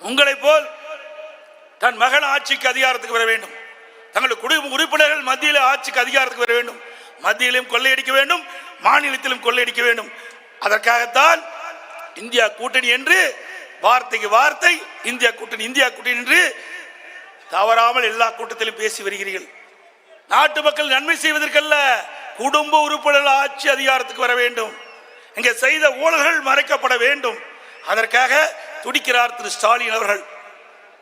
உங்களை போல் தன் மகன் ஆட்சிக்கு அதிகாரத்துக்கு வர வேண்டும், தங்களுடைய குடும்ப உறுப்பினர்கள் மத்தியில் ஆட்சிக்கு அதிகாரத்துக்கு வர வேண்டும், மத்தியிலும் கொள்ளையடிக்க வேண்டும், மாநிலத்திலும் கொள்ளையடிக்க வேண்டும். அதற்காகத்தான் இந்தியா கூட்டணி என்று வார்த்தைக்கு வார்த்தை இந்தியா கூட்டணி என்று தவறாமல் எல்லா கூட்டத்திலும் பேசி வருகிறீர்கள். நாட்டு மக்கள் நன்மை செய்வதற்கல்ல, குடும்ப உறுப்பினர்கள் ஆட்சி அதிகாரத்துக்கு வர வேண்டும், இங்கே செய்த ஊழல்கள் மறைக்கப்பட வேண்டும். அதற்காக துடிக்கிறார் திரு ஸ்டாலின் அவர்கள்.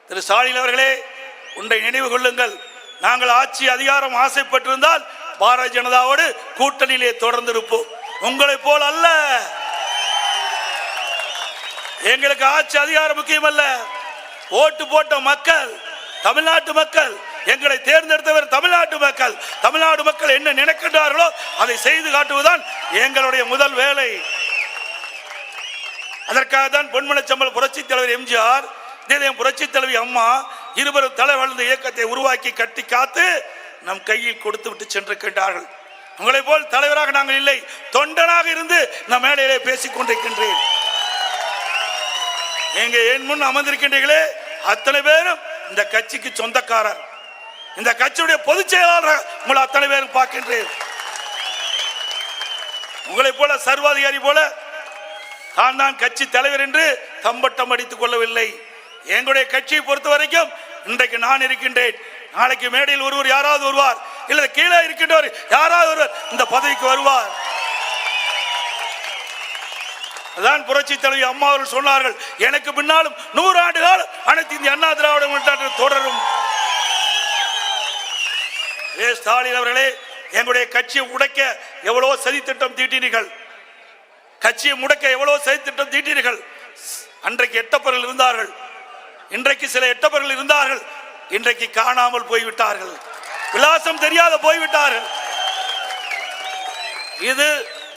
திரு ஸ்டாலின் அவர்களே, ஒன்றை நினைவு கொள்ளுங்கள், நாங்கள் ஆட்சி அதிகாரம் ஆசைப்பட்டிருந்தால் பாரதிய ஜனதாவோடு கூட்டணியிலே தொடர்ந்து இருப்போம். உங்களை போல் அல்ல. எங்களுக்கு ஆட்சி அதிகாரம் முக்கியம் அல்ல. ஓட்டு போட்ட மக்கள், தமிழ்நாட்டு மக்கள், எங்களை தேர்ந்தெடுத்தவர் தமிழ்நாட்டு மக்கள். தமிழ்நாடு மக்கள் என்ன நினைக்கின்றார்களோ அதை செய்து காட்டுவதுதான் எங்களுடைய முதல் வேலை. அதற்காக தான் பொன்மனச்சம்பல் புரட்சி தலைவர் எம்ஜிஆர், புரட்சி தலைவி அம்மா இருவரும் தலை வளர்ந்த இயக்கத்தை உருவாக்கி கட்டி காத்து நம் கையில் கொடுத்து விட்டு சென்றிருக்கின்றார்கள். உங்களை போல் தலைவராக நாங்கள் இல்லை, தொண்டனாக இருந்து நம் மேடையிலே பேசிக் கொண்டிருக்கின்றேன். எங்க என் முன் அமர்ந்திருக்கின்றீர்களே அத்தனை பேரும் இந்த கட்சிக்கு சொந்தக்காரர், இந்த கட்சியுடைய பொதுச் செயலாளர் உங்களை அத்தனை பேரும் பார்க்கின்றேன். உங்களை போல சர்வாதிகாரி போல தான் கட்சி தலைவர் என்று தம்பட்டம் அடித்துக் கொள்ளவில்லை. எங்களுடைய கட்சியை பொறுத்த வரைக்கும் இன்றைக்கு நான் இருக்கின்றேன், நாளைக்கு மேடையில் ஒருவர் யாராவது வருவார், இல்ல கீழே இருக்கின்றவர் யாராவது ஒருவர் இந்த பதவிக்கு வருவார். அதான் புரட்சி தலைவி அம்மா அவர்கள் சொன்னார்கள், எனக்கு பின்னாலும் 100 ஆண்டு காலம் அனைத்து இந்திய அண்ணா திராவிட முன்னேற்ற தொடரும். ஸ்டாலின் அவர்களே, எங்களுடைய கட்சியை உடைக்க எவ்வளவு சதி திட்டம் தீட்டினீர்கள், கட்சியை முடக்க எவ்வளவு சதி திட்டம் தீட்டினீர்கள். அன்றைக்கு எட்டப்பர்கள் இருந்தார்கள், இன்றைக்கு சில எட்டப்பர்கள் இருந்தார்கள், இன்றைக்கு காணாமல் போய்விட்டார்கள், விலாசம் தெரியாத போய்விட்டார்கள். இது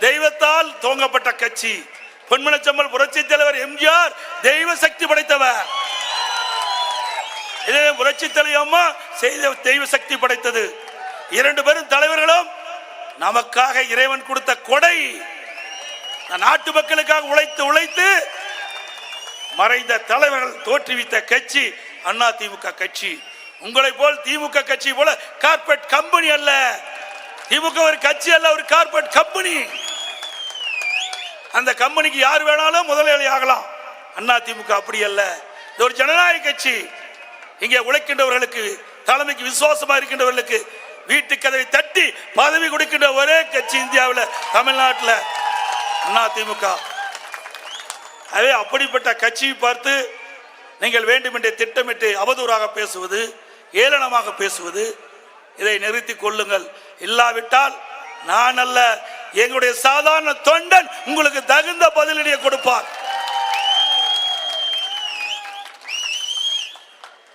தெய்வத்தால் துவங்கப்பட்ட கட்சி. பொன்மனச்சம்பல் புரட்சி தலைவர் எம்ஜிஆர் தெய்வ சக்தி படைத்தவர், இதே புரட்சி தலைவி அம்மா செய்த தெய்வ சக்தி படைத்தது. 2 பேரும் தலைவர்களும் நமக்காக இறைவன் கொடுத்த கொடை. நாட்டு மக்களுக்காக உழைத்து மறைந்த தலைவர்கள் தோற்றுவித்த கட்சி அண்ணா திமுக கட்சி. உங்களை போல் திமுக கட்சி போல கார்பரேட் கம்பெனி அல்ல. திமுக ஒரு கட்சி அல்ல, ஒரு கார்பரேட் கம்பெனி. அந்த கம்பெனிக்கு யார் வேணாலும் முதலாளி ஆகலாம். அண்ணா திமுக அப்படி அல்ல, இது ஒரு ஜனநாயக கட்சி. இங்கே உழைக்கின்றவர்களுக்கு, தலைமைக்கு விசுவாசமா இருக்கின்றவர்களுக்கு வீட்டு கதவை தட்டி பதவி கொடுக்கின்ற ஒரே கட்சி இந்தியாவில், தமிழ்நாட்டில் அண்ணா திமுக. அதே அப்படிப்பட்ட கட்சியை பார்த்து நீங்கள் வேண்டுமென்றே திட்டமிட்டு அவதூறாக பேசுவது, ஏளனமாக பேசுவது, இதை நிறுத்திக் கொள்ளுங்கள். இல்லாவிட்டால் நான் அல்ல, எங்களுடைய சாதாரண தொண்டன் உங்களுக்கு தகுந்த பதிலடியை கொடுப்பார்.